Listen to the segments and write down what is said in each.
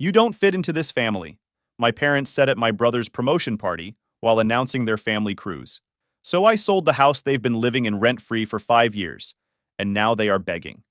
You don't fit into this family. My parents said at my brother's promotion party while announcing their family cruise. So I sold the house they've been living in rent-free for 5 years, and now they are begging.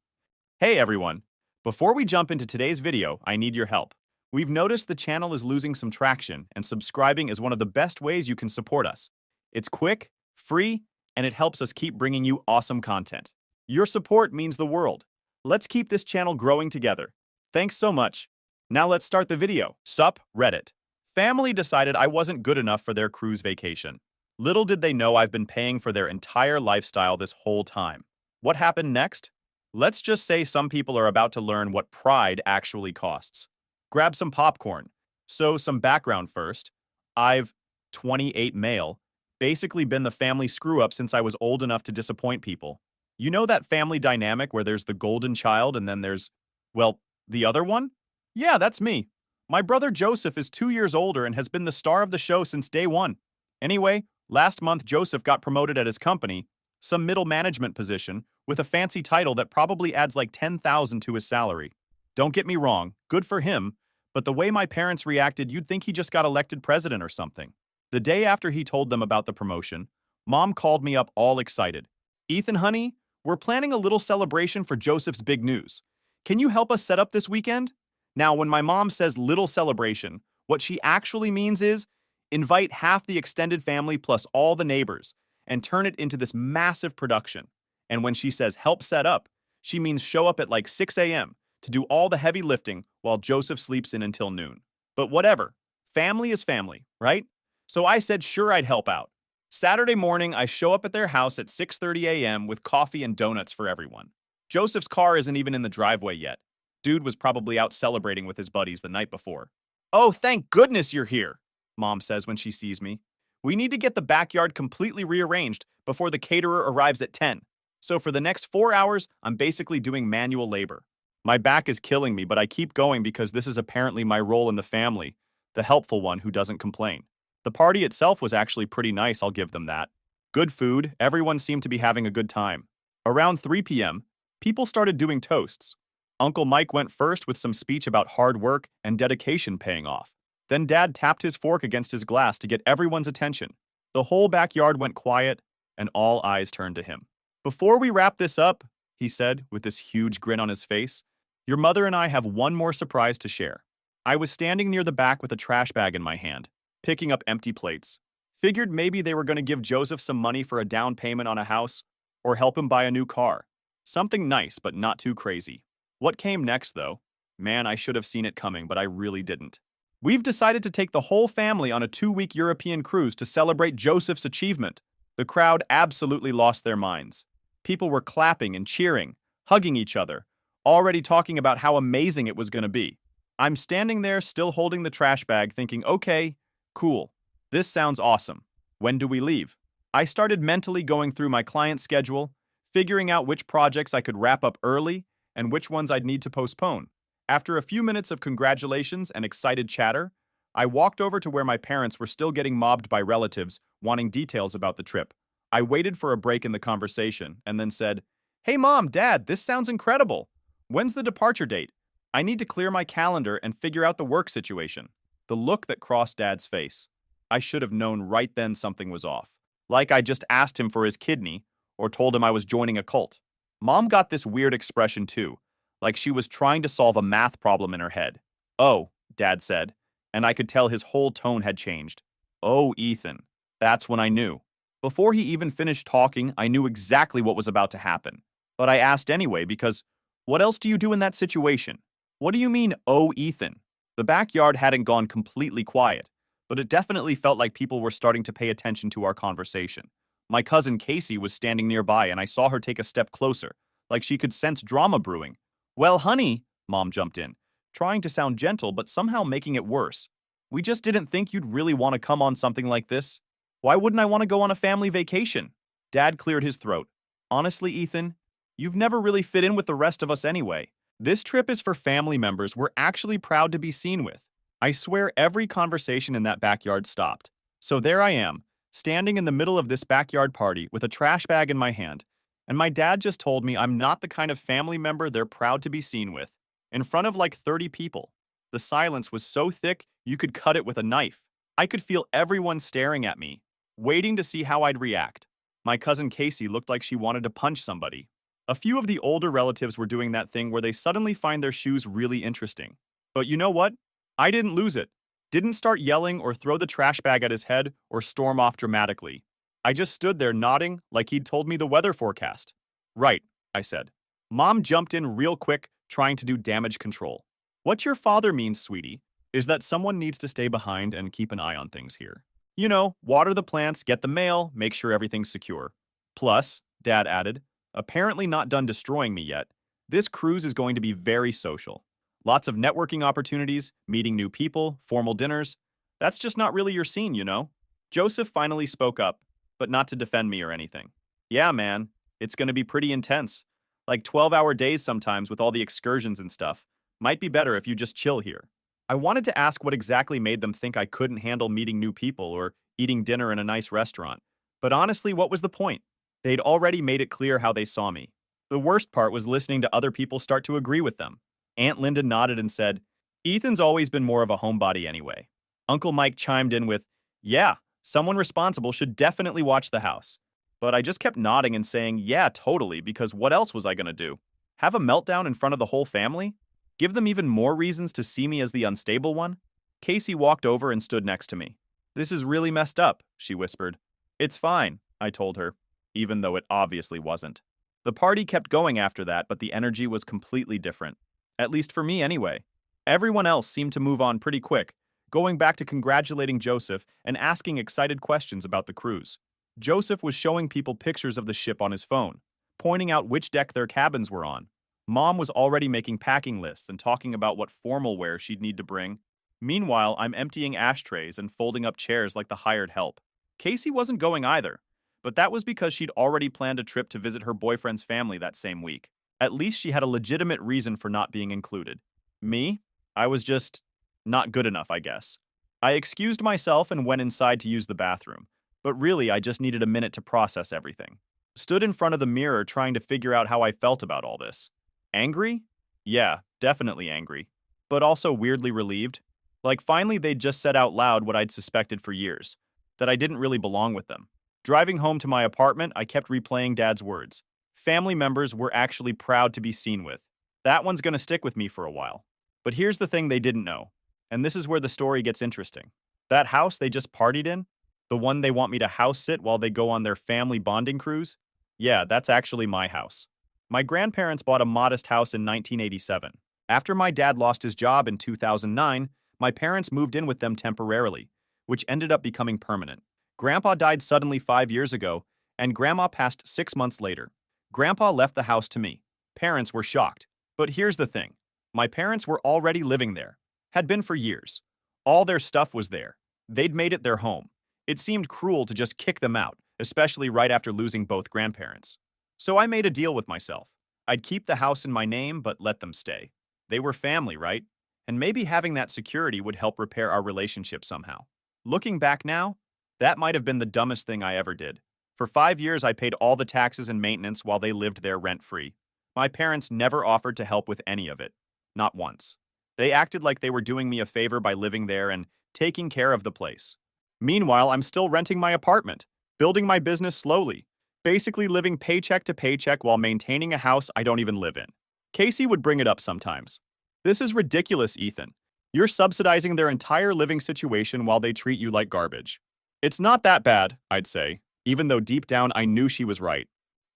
Hey everyone! Before we jump into today's video, I need your help. We've noticed the channel is losing some traction, and subscribing is one of the best ways you can support us. It's quick, free, and it helps us keep bringing you awesome content. Your support means the world. Let's keep this channel growing together. Thanks so much. Now let's start the video. Sup, Reddit. Family decided I wasn't good enough for their cruise vacation. Little did they know I've been paying for their entire lifestyle this whole time. What happened next? Let's just say some people are about to learn what pride actually costs. Grab some popcorn. So, some background first. I've, 28 male, basically been the family screw-up since I was old enough to disappoint people. You know that family dynamic where there's the golden child and then there's, well, the other one? Yeah, that's me. My brother Joseph is 2 years older and has been the star of the show since day one. Anyway, last month Joseph got promoted at his company, some middle management position, with a fancy title that probably adds like 10,000 to his salary. Don't get me wrong, good for him, but the way my parents reacted, you'd think he just got elected president or something. The day after he told them about the promotion, Mom called me up all excited. Ethan, honey, we're planning a little celebration for Joseph's big news. Can you help us set up this weekend? Now, when my mom says little celebration, what she actually means is invite half the extended family plus all the neighbors and turn it into this massive production. And when she says help set up, she means show up at like 6 a.m. to do all the heavy lifting while Joseph sleeps in until noon. But whatever, family is family, right? So I said sure I'd help out. Saturday morning, I show up at their house at 6:30 a.m. with coffee and donuts for everyone. Joseph's car isn't even in the driveway yet. Dude was probably out celebrating with his buddies the night before. Oh, thank goodness you're here, Mom says when she sees me. We need to get the backyard completely rearranged before the caterer arrives at 10. So for the next 4 hours, I'm basically doing manual labor. My back is killing me, but I keep going because this is apparently my role in the family, the helpful one who doesn't complain. The party itself was actually pretty nice, I'll give them that. Good food, everyone seemed to be having a good time. Around 3 p.m., people started doing toasts. Uncle Mike went first with some speech about hard work and dedication paying off. Then Dad tapped his fork against his glass to get everyone's attention. The whole backyard went quiet, and all eyes turned to him. Before we wrap this up, he said with this huge grin on his face, your mother and I have one more surprise to share. I was standing near the back with a trash bag in my hand, picking up empty plates. Figured maybe they were going to give Joseph some money for a down payment on a house, or help him buy a new car. Something nice, but not too crazy. What came next, though? Man, I should have seen it coming, but I really didn't. We've decided to take the whole family on a 2-week European cruise to celebrate Joseph's achievement. The crowd absolutely lost their minds. People were clapping and cheering, hugging each other, already talking about how amazing it was going to be. I'm standing there still holding the trash bag thinking, okay, cool. This sounds awesome. When do we leave? I started mentally going through my client schedule, figuring out which projects I could wrap up early and which ones I'd need to postpone. After a few minutes of congratulations and excited chatter, I walked over to where my parents were still getting mobbed by relatives wanting details about the trip. I waited for a break in the conversation and then said, hey Mom, Dad, this sounds incredible. When's the departure date? I need to clear my calendar and figure out the work situation. The look that crossed Dad's face. I should have known right then something was off. Like I just asked him for his kidney or told him I was joining a cult. Mom got this weird expression too, like she was trying to solve a math problem in her head. Oh, Dad said, and I could tell his whole tone had changed. Oh, Ethan. That's when I knew. Before he even finished talking, I knew exactly what was about to happen. But I asked anyway because, what else do you do in that situation? What do you mean, oh, Ethan? The backyard hadn't gone completely quiet, but it definitely felt like people were starting to pay attention to our conversation. My cousin Casey was standing nearby and I saw her take a step closer, like she could sense drama brewing. Well, honey, Mom jumped in, trying to sound gentle but somehow making it worse. We just didn't think you'd really want to come on something like this. Why wouldn't I want to go on a family vacation? Dad cleared his throat. Honestly, Ethan, you've never really fit in with the rest of us anyway. This trip is for family members we're actually proud to be seen with. I swear every conversation in that backyard stopped. So there I am, standing in the middle of this backyard party with a trash bag in my hand, and my dad just told me I'm not the kind of family member they're proud to be seen with, in front of like 30 people. The silence was so thick you could cut it with a knife. I could feel everyone staring at me, waiting to see how I'd react. My cousin Casey looked like she wanted to punch somebody. A few of the older relatives were doing that thing where they suddenly find their shoes really interesting. But you know what? I didn't lose it. Didn't start yelling or throw the trash bag at his head or storm off dramatically. I just stood there nodding like he'd told me the weather forecast. Right, I said. Mom jumped in real quick, trying to do damage control. What your father means, sweetie, is that someone needs to stay behind and keep an eye on things here. You know, water the plants, get the mail, make sure everything's secure. Plus, Dad added, apparently not done destroying me yet, this cruise is going to be very social. Lots of networking opportunities, meeting new people, formal dinners. That's just not really your scene, you know? Joseph finally spoke up, but not to defend me or anything. Yeah, man, it's going to be pretty intense. Like 12-hour days sometimes with all the excursions and stuff. Might be better if you just chill here. I wanted to ask what exactly made them think I couldn't handle meeting new people or eating dinner in a nice restaurant. But honestly, what was the point? They'd already made it clear how they saw me. The worst part was listening to other people start to agree with them. Aunt Linda nodded and said, Ethan's always been more of a homebody anyway. Uncle Mike chimed in with, yeah, someone responsible should definitely watch the house. But I just kept nodding and saying, yeah, totally, because what else was I going to do? Have a meltdown in front of the whole family? Give them even more reasons to see me as the unstable one? Casey walked over and stood next to me. This is really messed up, she whispered. It's fine, I told her, even though it obviously wasn't. The party kept going after that, but the energy was completely different. At least for me anyway. Everyone else seemed to move on pretty quick, going back to congratulating Joseph and asking excited questions about the cruise. Joseph was showing people pictures of the ship on his phone, pointing out which deck their cabins were on. Mom was already making packing lists and talking about what formal wear she'd need to bring. Meanwhile, I'm emptying ashtrays and folding up chairs like the hired help. Casey wasn't going either, but that was because she'd already planned a trip to visit her boyfriend's family that same week. At least she had a legitimate reason for not being included. Me? I was just not good enough, I guess. I excused myself and went inside to use the bathroom, but really I just needed a minute to process everything. Stood in front of the mirror trying to figure out how I felt about all this. Angry? Yeah, definitely angry. But also weirdly relieved. Like finally they'd just said out loud what I'd suspected for years, that I didn't really belong with them. Driving home to my apartment, I kept replaying Dad's words. Family members were actually proud to be seen with. That one's gonna stick with me for a while. But here's the thing they didn't know, and this is where the story gets interesting. That house they just partied in, the one they want me to house sit while they go on their family bonding cruise, yeah, that's actually my house. My grandparents bought a modest house in 1987. After my dad lost his job in 2009, my parents moved in with them temporarily, which ended up becoming permanent. Grandpa died suddenly 5 years ago, and Grandma passed 6 months later. Grandpa left the house to me. Parents were shocked. But here's the thing. My parents were already living there. Had been for years. All their stuff was there. They'd made it their home. It seemed cruel to just kick them out, especially right after losing both grandparents. So I made a deal with myself. I'd keep the house in my name, but let them stay. They were family, right? And maybe having that security would help repair our relationship somehow. Looking back now, that might have been the dumbest thing I ever did. For 5 years, I paid all the taxes and maintenance while they lived there rent-free. My parents never offered to help with any of it. Not once. They acted like they were doing me a favor by living there and taking care of the place. Meanwhile, I'm still renting my apartment, building my business slowly, basically living paycheck to paycheck while maintaining a house I don't even live in. Casey would bring it up sometimes. This is ridiculous, Ethan. You're subsidizing their entire living situation while they treat you like garbage. It's not that bad, I'd say, even though deep down I knew she was right.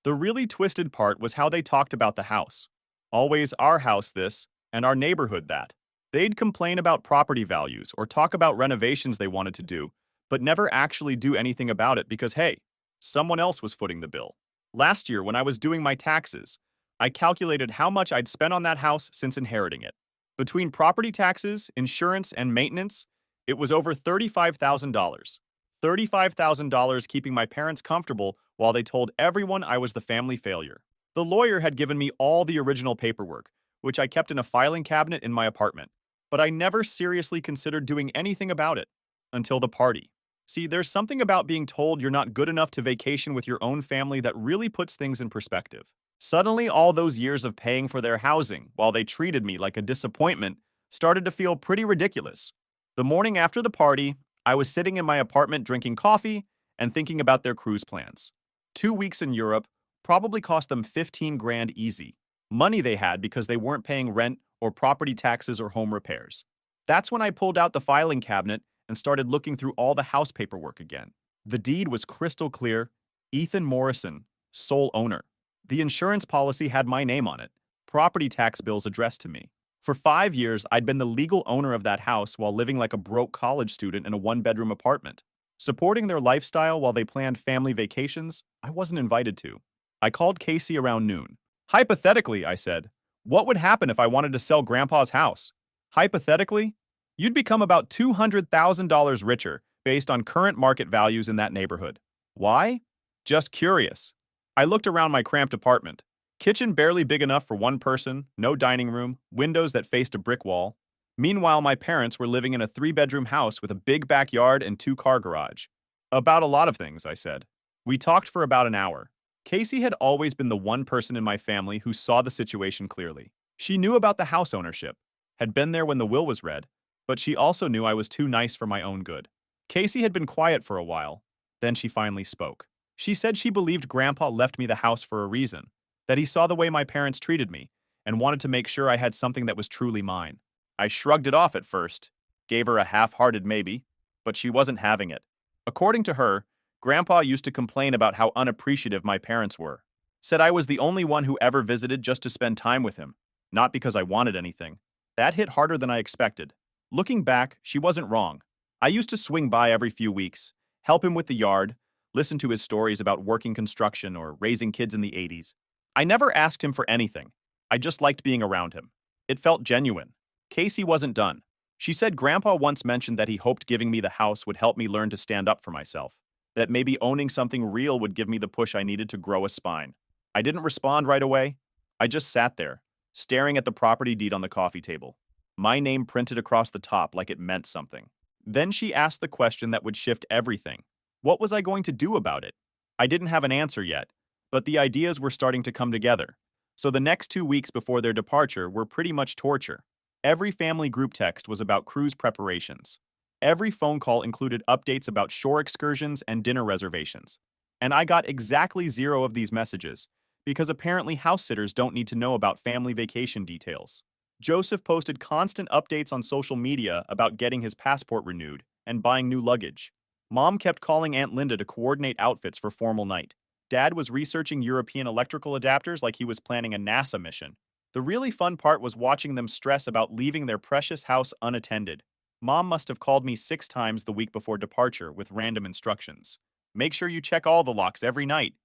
The really twisted part was how they talked about the house. Always our house this, and our neighborhood that. They'd complain about property values or talk about renovations they wanted to do, but never actually do anything about it because, hey, someone else was footing the bill. Last year, when I was doing my taxes, I calculated how much I'd spent on that house since inheriting it. Between property taxes, insurance, and maintenance, it was over $35,000. $35,000 keeping my parents comfortable while they told everyone I was the family failure. The lawyer had given me all the original paperwork, which I kept in a filing cabinet in my apartment, but I never seriously considered doing anything about it until the party. See, there's something about being told you're not good enough to vacation with your own family that really puts things in perspective. Suddenly, all those years of paying for their housing while they treated me like a disappointment started to feel pretty ridiculous. The morning after the party, I was sitting in my apartment drinking coffee and thinking about their cruise plans. 2 weeks in Europe probably cost them 15 grand easy. Money they had because they weren't paying rent or property taxes or home repairs. That's when I pulled out the filing cabinet and started looking through all the house paperwork again. The deed was crystal clear. Ethan Morrison, sole owner. The insurance policy had my name on it. Property tax bills addressed to me. For 5 years, I'd been the legal owner of that house while living like a broke college student in a one-bedroom apartment. Supporting their lifestyle while they planned family vacations, I wasn't invited to. I called Casey around noon. Hypothetically, I said, what would happen if I wanted to sell Grandpa's house? Hypothetically, you'd become about $200,000 richer based on current market values in that neighborhood. Why? Just curious. I looked around my cramped apartment. Kitchen barely big enough for one person, no dining room, windows that faced a brick wall. Meanwhile, my parents were living in a 3-bedroom house with a big backyard and 2-car garage. About a lot of things, I said. We talked for about an hour. Casey had always been the one person in my family who saw the situation clearly. She knew about the house ownership, had been there when the will was read, but she also knew I was too nice for my own good. Casey had been quiet for a while. Then she finally spoke. She said she believed Grandpa left me the house for a reason, that he saw the way my parents treated me and wanted to make sure I had something that was truly mine. I shrugged it off at first, gave her a half-hearted maybe, but she wasn't having it. According to her, Grandpa used to complain about how unappreciative my parents were. Said I was the only one who ever visited just to spend time with him, not because I wanted anything. That hit harder than I expected. Looking back, she wasn't wrong. I used to swing by every few weeks, help him with the yard, listen to his stories about working construction or raising kids in the 80s. I never asked him for anything. I just liked being around him. It felt genuine. Casey wasn't done. She said Grandpa once mentioned that he hoped giving me the house would help me learn to stand up for myself, that maybe owning something real would give me the push I needed to grow a spine. I didn't respond right away. I just sat there, staring at the property deed on the coffee table, my name printed across the top like it meant something. Then she asked the question that would shift everything. What was I going to do about it? I didn't have an answer yet, but the ideas were starting to come together. So the next 2 weeks before their departure were pretty much torture. Every family group text was about cruise preparations. Every phone call included updates about shore excursions and dinner reservations. And I got exactly 0 of these messages, because apparently house sitters don't need to know about family vacation details. Joseph posted constant updates on social media about getting his passport renewed and buying new luggage. Mom kept calling Aunt Linda to coordinate outfits for formal night. Dad was researching European electrical adapters like he was planning a NASA mission. The really fun part was watching them stress about leaving their precious house unattended. Mom must have called me 6 times the week before departure with random instructions. Make sure you check all the locks every night.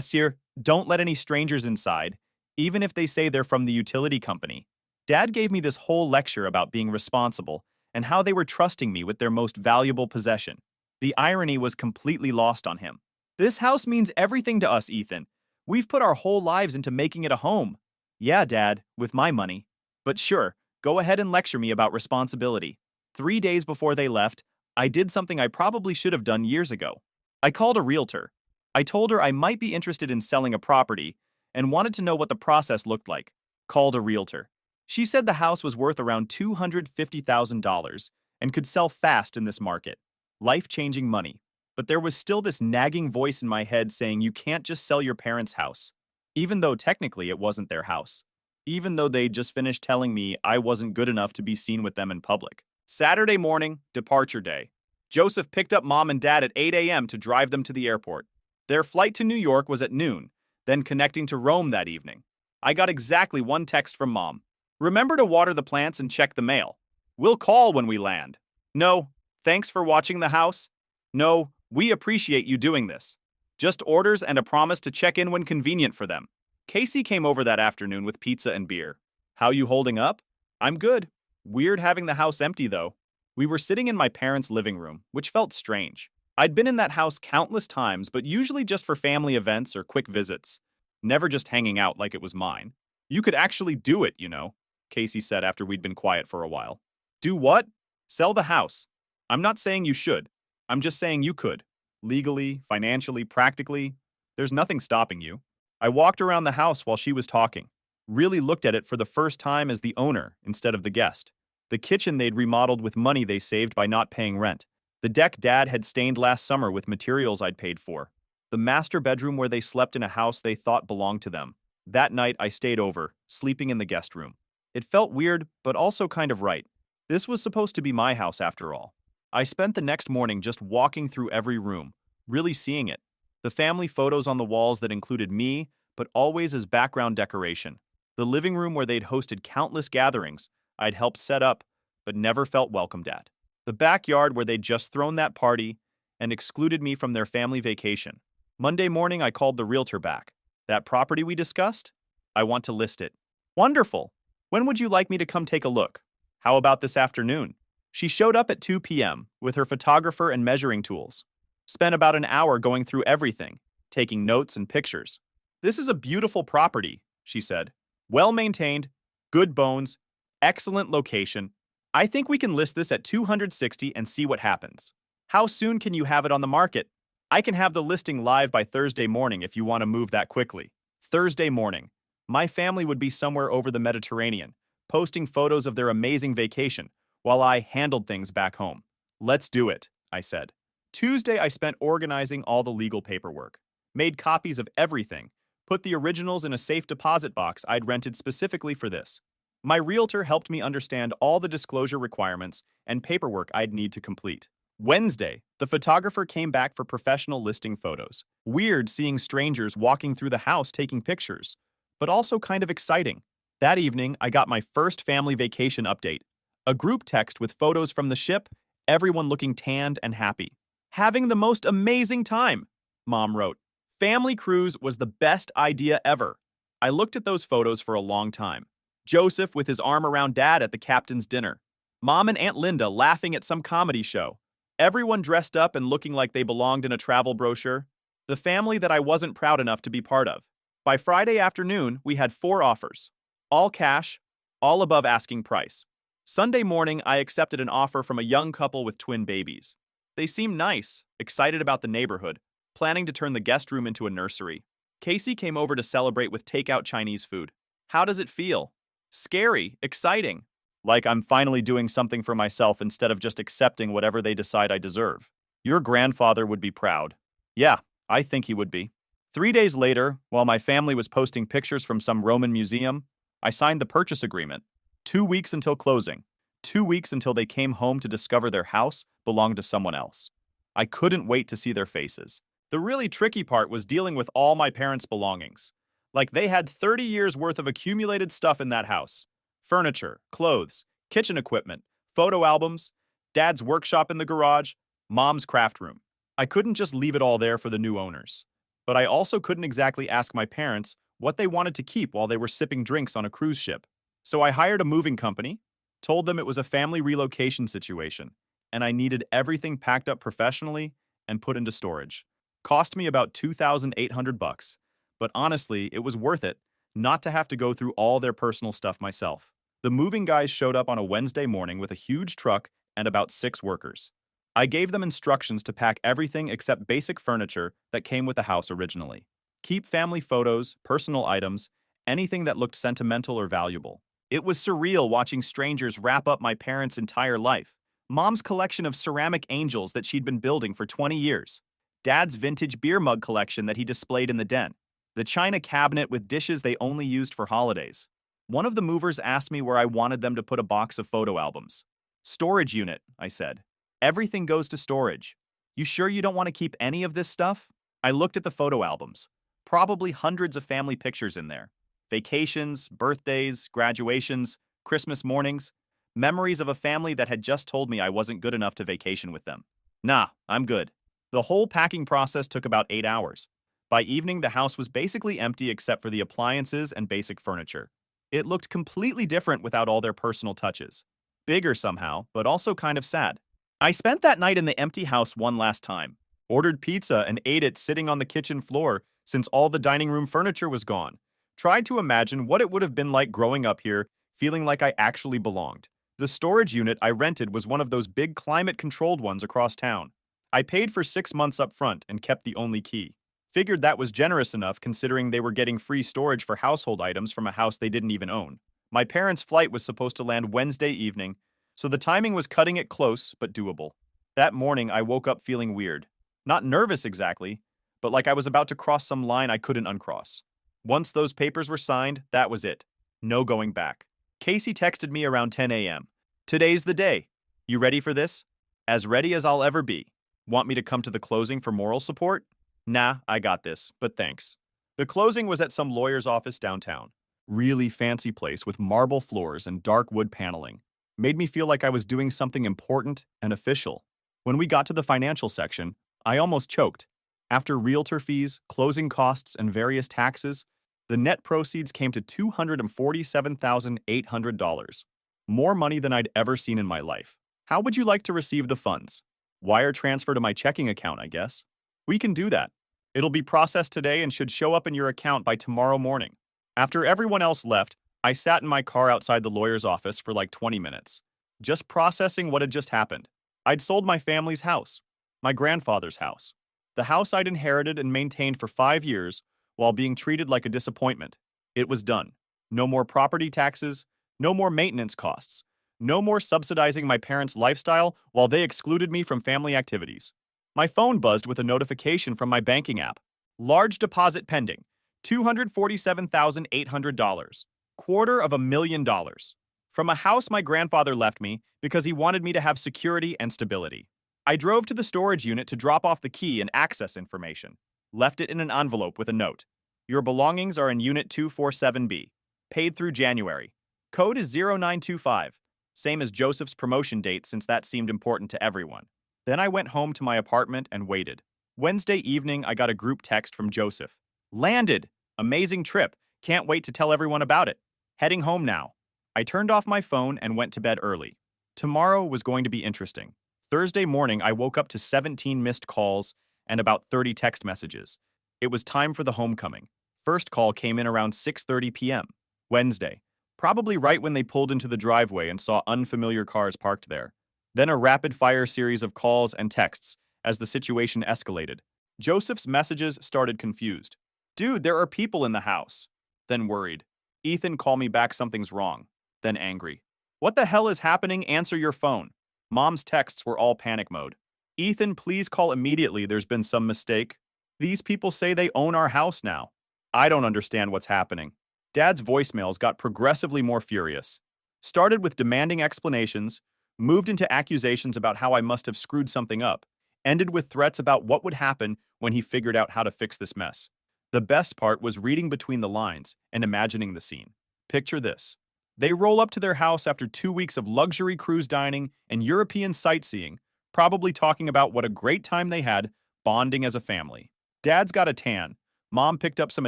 Sir, don't let any strangers inside, even if they say they're from the utility company. Dad gave me this whole lecture about being responsible and how they were trusting me with their most valuable possession. The irony was completely lost on him. This house means everything to us, Ethan. We've put our whole lives into making it a home. Yeah, Dad, with my money. But sure, go ahead and lecture me about responsibility. 3 days before they left, I did something I probably should have done years ago. I called a realtor. I told her I might be interested in selling a property and wanted to know what the process looked like. Called a realtor. She said the house was worth around $250,000 and could sell fast in this market. Life-changing money. But there was still this nagging voice in my head saying you can't just sell your parents' house. Even though technically it wasn't their house. Even though they'd just finished telling me I wasn't good enough to be seen with them in public. Saturday morning, departure day. Joseph picked up Mom and Dad at 8 a.m. to drive them to the airport. Their flight to New York was at noon, then connecting to Rome that evening. I got exactly one text from Mom. Remember to water the plants and check the mail. We'll call when we land. No, thanks for watching the house. No, we appreciate you doing this. Just orders and a promise to check in when convenient for them. Casey came over that afternoon with pizza and beer. How you holding up? I'm good. Weird having the house empty though. We were sitting in my parents' living room, which felt strange. I'd been in that house countless times, but usually just for family events or quick visits. Never just hanging out like it was mine. You could actually do it, you know, Casey said after we'd been quiet for a while. Do what? Sell the house. I'm not saying you should. I'm just saying you could. Legally, financially, practically. There's nothing stopping you. I walked around the house while she was talking. really looked at it for the first time as the owner instead of the guest. The kitchen they'd remodeled with money they saved by not paying rent. The deck Dad had stained last summer with materials I'd paid for. The master bedroom where they slept in a house they thought belonged to them. That night, I stayed over, sleeping in the guest room. It felt weird, but also kind of right. This was supposed to be my house after all. I spent the next morning just walking through every room, really seeing it. The family photos on the walls that included me, but always as background decoration. The living room where they'd hosted countless gatherings I'd helped set up, but never felt welcomed at. The backyard where they'd just thrown that party and excluded me from their family vacation. Monday morning, I called the realtor back. That property we discussed? I want to list it. Wonderful. When would you like me to come take a look? How about this afternoon? She showed up at 2 p.m. with her photographer and measuring tools. Spent about an hour going through everything, taking notes and pictures. This is a beautiful property, she said. Well maintained, good bones, excellent location. I think we can list this at 260 and see what happens. How soon can you have it on the market? I can have the listing live by Thursday morning if you want to move that quickly. Thursday morning. My family would be somewhere over the Mediterranean, posting photos of their amazing vacation, while I handled things back home. Let's do it, I said. Tuesday, I spent organizing all the legal paperwork. Made copies of everything. Put the originals in a safe deposit box I'd rented specifically for this. My realtor helped me understand all the disclosure requirements and paperwork I'd need to complete. Wednesday, the photographer came back for professional listing photos. Weird seeing strangers walking through the house taking pictures, but also kind of exciting. That evening, I got my first family vacation update. A group text with photos from the ship, everyone looking tanned and happy. Having the most amazing time, Mom wrote. Family cruise was the best idea ever. I looked at those photos for a long time. Joseph with his arm around Dad at the captain's dinner. Mom and Aunt Linda laughing at some comedy show. Everyone dressed up and looking like they belonged in a travel brochure. The family that I wasn't proud enough to be part of. By Friday afternoon, we had 4 offers. All cash, all above asking price. Sunday morning, I accepted an offer from a young couple with twin babies. They seemed nice, excited about the neighborhood, planning to turn the guest room into a nursery. Casey came over to celebrate with takeout Chinese food. How does it feel? Scary, exciting. Like I'm finally doing something for myself instead of just accepting whatever they decide I deserve. Your grandfather would be proud. Yeah, I think he would be. 3 days later, while my family was posting pictures from some Roman museum, I signed the purchase agreement. 2 weeks until closing. 2 weeks until they came home to discover their house belonged to someone else. I couldn't wait to see their faces. The really tricky part was dealing with all my parents' belongings. Like they had 30 years worth of accumulated stuff in that house. Furniture, clothes, kitchen equipment, photo albums, Dad's workshop in the garage, Mom's craft room. I couldn't just leave it all there for the new owners. But I also couldn't exactly ask my parents what they wanted to keep while they were sipping drinks on a cruise ship. So I hired a moving company, told them it was a family relocation situation, and I needed everything packed up professionally and put into storage. Cost me about $2,800, but honestly, it was worth it not to have to go through all their personal stuff myself. The moving guys showed up on a Wednesday morning with a huge truck and about 6 workers. I gave them instructions to pack everything except basic furniture that came with the house originally. Keep family photos, personal items, anything that looked sentimental or valuable. It was surreal watching strangers wrap up my parents' entire life. Mom's collection of ceramic angels that she'd been building for 20 years. Dad's vintage beer mug collection that he displayed in the den. The china cabinet with dishes they only used for holidays. One of the movers asked me where I wanted them to put a box of photo albums. Storage unit, I said. Everything goes to storage. You sure you don't want to keep any of this stuff? I looked at the photo albums. Probably hundreds of family pictures in there. Vacations, birthdays, graduations, Christmas mornings. Memories of a family that had just told me I wasn't good enough to vacation with them. Nah, I'm good. The whole packing process took about 8 hours. By evening, the house was basically empty except for the appliances and basic furniture. It looked completely different without all their personal touches. Bigger somehow, but also kind of sad. I spent that night in the empty house one last time. Ordered pizza and ate it sitting on the kitchen floor since all the dining room furniture was gone. Tried to imagine what it would have been like growing up here, feeling like I actually belonged. The storage unit I rented was one of those big climate-controlled ones across town. I paid for 6 months up front and kept the only key. Figured that was generous enough considering they were getting free storage for household items from a house they didn't even own. My parents' flight was supposed to land Wednesday evening, so the timing was cutting it close but doable. That morning, I woke up feeling weird. Not nervous exactly, but like I was about to cross some line I couldn't uncross. Once those papers were signed, that was it. No going back. Casey texted me around 10 a.m. Today's the day. You ready for this? As ready as I'll ever be. Want me to come to the closing for moral support? Nah, I got this, but thanks. The closing was at some lawyer's office downtown. Really fancy place with marble floors and dark wood paneling. Made me feel like I was doing something important and official. When we got to the financial section, I almost choked. After realtor fees, closing costs, and various taxes, the net proceeds came to $247,800. More money than I'd ever seen in my life. How would you like to receive the funds? Wire transfer to my checking account, I guess. We can do that. It'll be processed today and should show up in your account by tomorrow morning. After everyone else left, I sat in my car outside the lawyer's office for like 20 minutes, just processing what had just happened. I'd sold my family's house, my grandfather's house, the house I'd inherited and maintained for 5 years while being treated like a disappointment. It was done. No more property taxes, no more maintenance costs, no more subsidizing my parents' lifestyle while they excluded me from family activities. My phone buzzed with a notification from my banking app. Large deposit pending, $247,800, $250,000, from a house my grandfather left me because he wanted me to have security and stability. I drove to the storage unit to drop off the key and access information. Left it in an envelope with a note. Your belongings are in Unit 247B. Paid through January. Code is 0925. Same as Joseph's promotion date since that seemed important to everyone. Then I went home to my apartment and waited. Wednesday evening, I got a group text from Joseph. Landed! Amazing trip. Can't wait to tell everyone about it. Heading home now. I turned off my phone and went to bed early. Tomorrow was going to be interesting. Thursday morning, I woke up to 17 missed calls and about 30 text messages. It was time for the homecoming. First call came in around 6:30 p.m. Wednesday, probably right when they pulled into the driveway and saw unfamiliar cars parked there. Then a rapid-fire series of calls and texts as the situation escalated. Joseph's messages started confused. Dude, there are people in the house. Then worried. Ethan, call me back, something's wrong. Then angry. What the hell is happening? Answer your phone. Mom's texts were all panic mode. Ethan, please call immediately, there's been some mistake. These people say they own our house now. I don't understand what's happening. Dad's voicemails got progressively more furious. Started with demanding explanations, moved into accusations about how I must have screwed something up, ended with threats about what would happen when he figured out how to fix this mess. The best part was reading between the lines and imagining the scene. Picture this. They roll up to their house after 2 weeks of luxury cruise dining and European sightseeing, probably talking about what a great time they had bonding as a family. Dad's got a tan. Mom picked up some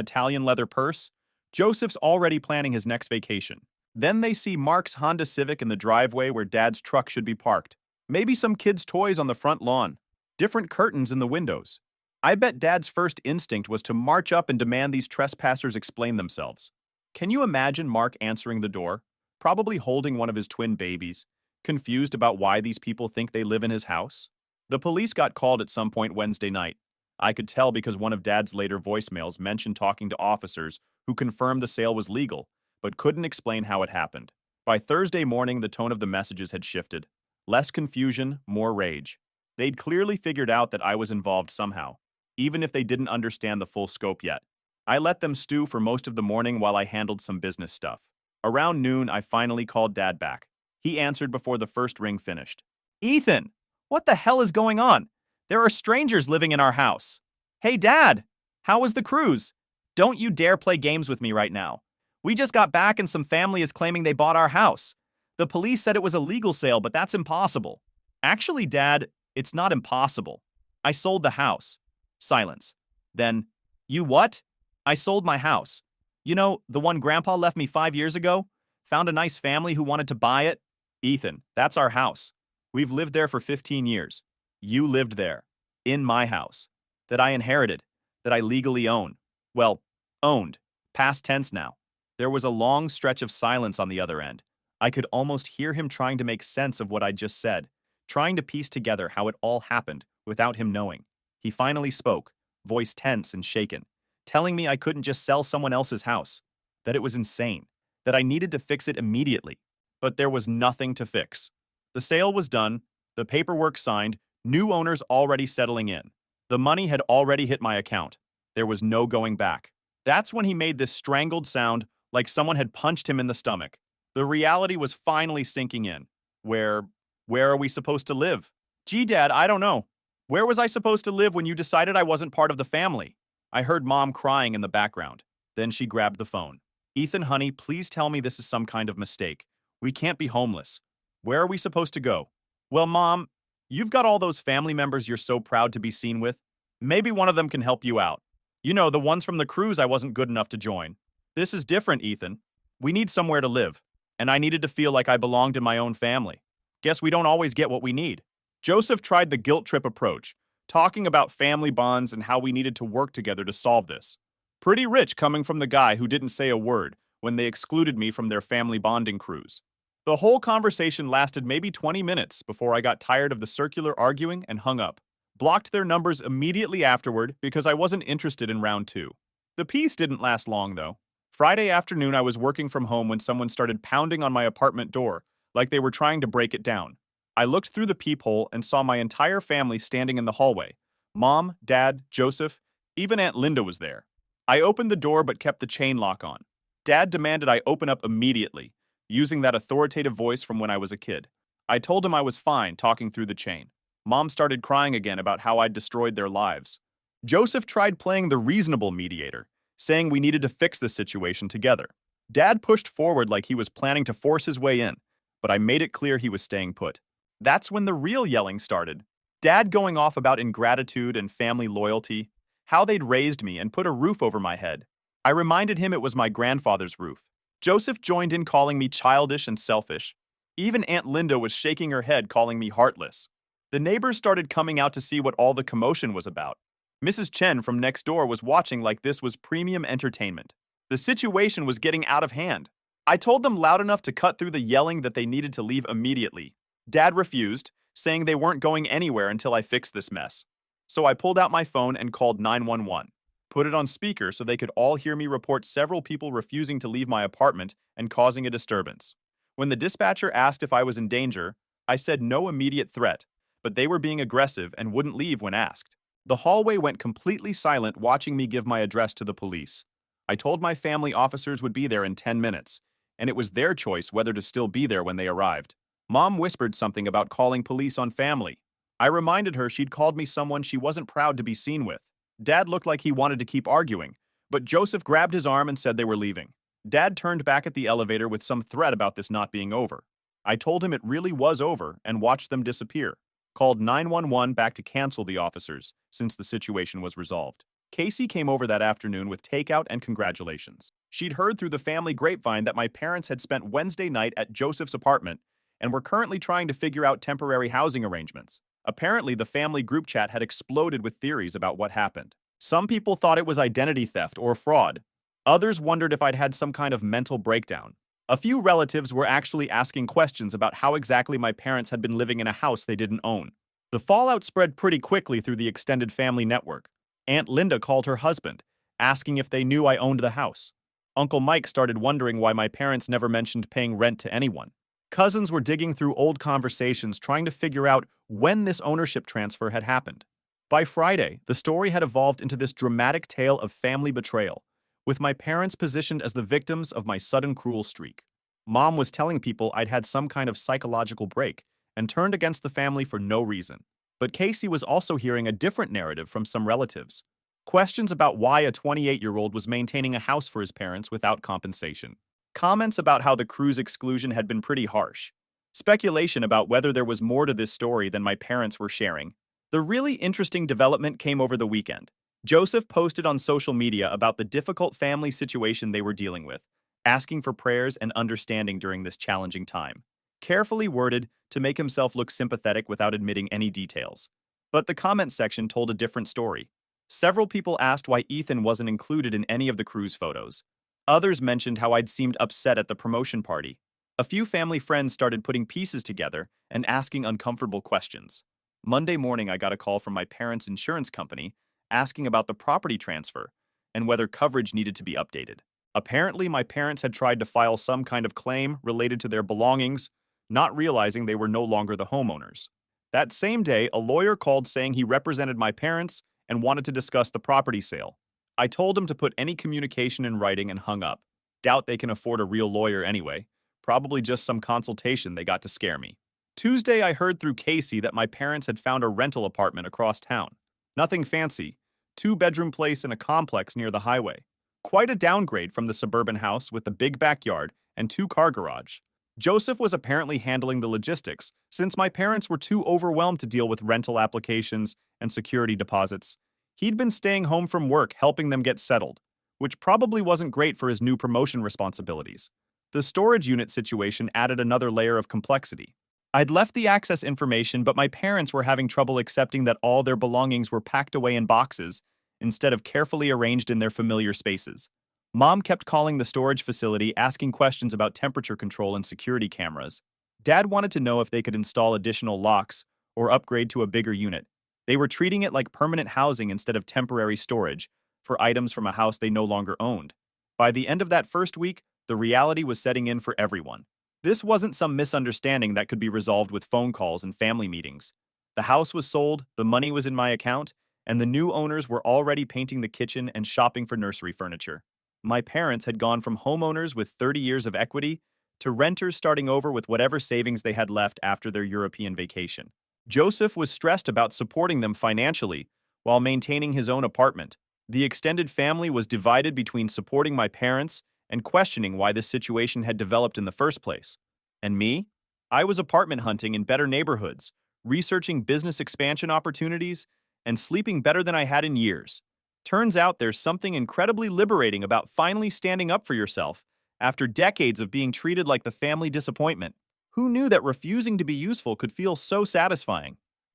Italian leather purse. Joseph's already planning his next vacation. Then they see Mark's Honda Civic in the driveway where Dad's truck should be parked. Maybe some kids' toys on the front lawn. Different curtains in the windows. I bet Dad's first instinct was to march up and demand these trespassers explain themselves. Can you imagine Mark answering the door, probably holding one of his twin babies, confused about why these people think they live in his house? The police got called at some point Wednesday night. I could tell because one of Dad's later voicemails mentioned talking to officers who confirmed the sale was legal, but couldn't explain how it happened. By Thursday morning, the tone of the messages had shifted. Less confusion, more rage. They'd clearly figured out that I was involved somehow, even if they didn't understand the full scope yet. I let them stew for most of the morning while I handled some business stuff. Around noon, I finally called Dad back. He answered before the first ring finished. Ethan, what the hell is going on? There are strangers living in our house. Hey, Dad, how was the cruise? Don't you dare play games with me right now. We just got back and some family is claiming they bought our house. The police said it was a legal sale, but that's impossible. Actually, Dad, it's not impossible. I sold the house. Silence. Then, you what? I sold my house. You know, the one Grandpa left me 5 years ago? Found a nice family who wanted to buy it? Ethan, that's our house. We've lived there for 15 years. You lived there. In my house. That I inherited. That I legally own. Well, owned. Past tense now. There was a long stretch of silence on the other end. I could almost hear him trying to make sense of what I'd just said, trying to piece together how it all happened without him knowing. He finally spoke, voice tense and shaken, telling me I couldn't just sell someone else's house, that it was insane, that I needed to fix it immediately. But there was nothing to fix. The sale was done, the paperwork signed, new owners already settling in. The money had already hit my account. There was no going back. That's when he made this strangled sound like someone had punched him in the stomach. The reality was finally sinking in. Where, where are we supposed to live? Gee, Dad, I don't know. Where was I supposed to live when you decided I wasn't part of the family? I heard Mom crying in the background. Then she grabbed the phone. Ethan, honey, please tell me this is some kind of mistake. We can't be homeless. Where are we supposed to go? Well, Mom, you've got all those family members you're so proud to be seen with. Maybe one of them can help you out. You know, the ones from the cruise I wasn't good enough to join. This is different, Ethan. We need somewhere to live, and I needed to feel like I belonged in my own family. Guess we don't always get what we need. Joseph tried the guilt trip approach, talking about family bonds and how we needed to work together to solve this. Pretty rich coming from the guy who didn't say a word when they excluded me from their family bonding cruise. The whole conversation lasted maybe 20 minutes before I got tired of the circular arguing and hung up. Blocked their numbers immediately afterward because I wasn't interested in round two. The peace didn't last long, though. Friday afternoon, I was working from home when someone started pounding on my apartment door, like they were trying to break it down. I looked through the peephole and saw my entire family standing in the hallway. Mom, Dad, Joseph, even Aunt Linda was there. I opened the door but kept the chain lock on. Dad demanded I open up immediately, using that authoritative voice from when I was a kid. I told him I was fine talking through the chain. Mom started crying again about how I'd destroyed their lives. Joseph tried playing the reasonable mediator, saying we needed to fix the situation together. Dad pushed forward like he was planning to force his way in, but I made it clear he was staying put. That's when the real yelling started. Dad going off about ingratitude and family loyalty, how they'd raised me and put a roof over my head. I reminded him it was my grandfather's roof. Joseph joined in calling me childish and selfish. Even Aunt Linda was shaking her head calling me heartless. The neighbors started coming out to see what all the commotion was about. Mrs. Chen from next door was watching like this was premium entertainment. The situation was getting out of hand. I told them loud enough to cut through the yelling that they needed to leave immediately. Dad refused, saying they weren't going anywhere until I fixed this mess. So I pulled out my phone and called 911, put it on speaker so they could all hear me report several people refusing to leave my apartment and causing a disturbance. When the dispatcher asked if I was in danger, I said no immediate threat, but they were being aggressive and wouldn't leave when asked. The hallway went completely silent watching me give my address to the police. I told my family officers would be there in 10 minutes, and it was their choice whether to still be there when they arrived. Mom whispered something about calling police on family. I reminded her she'd called me someone she wasn't proud to be seen with. Dad looked like he wanted to keep arguing, but Joseph grabbed his arm and said they were leaving. Dad turned back at the elevator with some threat about this not being over. I told him it really was over and watched them disappear. Called 911 back to cancel the officers, since the situation was resolved. Casey came over that afternoon with takeout and congratulations. She'd heard through the family grapevine that my parents had spent Wednesday night at Joseph's apartment and were currently trying to figure out temporary housing arrangements. Apparently, the family group chat had exploded with theories about what happened. Some people thought it was identity theft or fraud. Others wondered if I'd had some kind of mental breakdown. A few relatives were actually asking questions about how exactly my parents had been living in a house they didn't own. The fallout spread pretty quickly through the extended family network. Aunt Linda called her husband, asking if they knew I owned the house. Uncle Mike started wondering why my parents never mentioned paying rent to anyone. Cousins were digging through old conversations trying to figure out when this ownership transfer had happened. By Friday, the story had evolved into this dramatic tale of family betrayal, with my parents positioned as the victims of my sudden cruel streak. Mom was telling people I'd had some kind of psychological break and turned against the family for no reason. But Casey was also hearing a different narrative from some relatives. Questions about why a 28-year-old was maintaining a house for his parents without compensation. Comments about how the cruise exclusion had been pretty harsh. Speculation about whether there was more to this story than my parents were sharing. The really interesting development came over the weekend. Joseph posted on social media about the difficult family situation they were dealing with, asking for prayers and understanding during this challenging time. Carefully worded to make himself look sympathetic without admitting any details. But the comment section told a different story. Several people asked why Ethan wasn't included in any of the cruise photos. Others mentioned how I'd seemed upset at the promotion party. A few family friends started putting pieces together and asking uncomfortable questions. Monday morning, I got a call from my parents' insurance company asking about the property transfer and whether coverage needed to be updated. Apparently, my parents had tried to file some kind of claim related to their belongings, not realizing they were no longer the homeowners. That same day, a lawyer called saying he represented my parents and wanted to discuss the property sale. I told him to put any communication in writing and hung up. Doubt they can afford a real lawyer anyway. Probably just some consultation they got to scare me. Tuesday, I heard through Casey that my parents had found a rental apartment across town. Nothing fancy, two-bedroom place in a complex near the highway. Quite a downgrade from the suburban house with a big backyard and two-car garage. Joseph was apparently handling the logistics, since my parents were too overwhelmed to deal with rental applications and security deposits. He'd been staying home from work helping them get settled, which probably wasn't great for his new promotion responsibilities. The storage unit situation added another layer of complexity. I'd left the access information, but my parents were having trouble accepting that all their belongings were packed away in boxes instead of carefully arranged in their familiar spaces. Mom kept calling the storage facility asking questions about temperature control and security cameras. Dad wanted to know if they could install additional locks or upgrade to a bigger unit. They were treating it like permanent housing instead of temporary storage for items from a house they no longer owned. By the end of that first week, the reality was setting in for everyone. This wasn't some misunderstanding that could be resolved with phone calls and family meetings. The house was sold, the money was in my account, and the new owners were already painting the kitchen and shopping for nursery furniture. My parents had gone from homeowners with 30 years of equity to renters starting over with whatever savings they had left after their European vacation. Joseph was stressed about supporting them financially while maintaining his own apartment. The extended family was divided between supporting my parents and questioning why this situation had developed in the first place. And me? I was apartment hunting in better neighborhoods, researching business expansion opportunities, and sleeping better than I had in years. Turns out there's something incredibly liberating about finally standing up for yourself after decades of being treated like the family disappointment. Who knew that refusing to be useful could feel so satisfying?